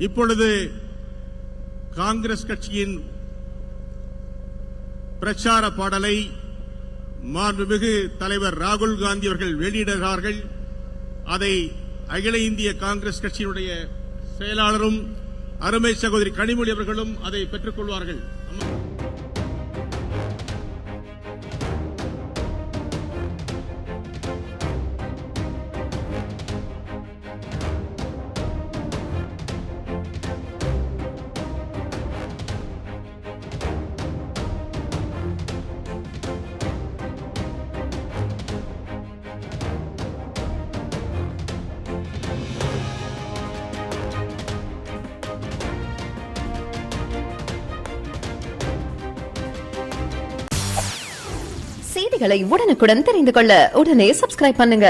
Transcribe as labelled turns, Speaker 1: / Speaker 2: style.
Speaker 1: இப்பொழுது காங்கிரஸ் கட்சியின் பிரச்சார பாடலை மாண்புமிகு தலைவர் ராகுல் காந்தி அவர்கள் வெளியிடுகிறார்கள். அதை அகில இந்திய காங்கிரஸ் கட்சியினுடைய செயலாளரும் அருமை சகோதரி கனிமொழி அவர்களும் அதை பெற்றுக் கொள்வார்கள்.
Speaker 2: செய்திகளை உடனுக்குடன் தெரிந்து கொள்ள உடனே சப்ஸ்கிரைப் பண்ணுங்க.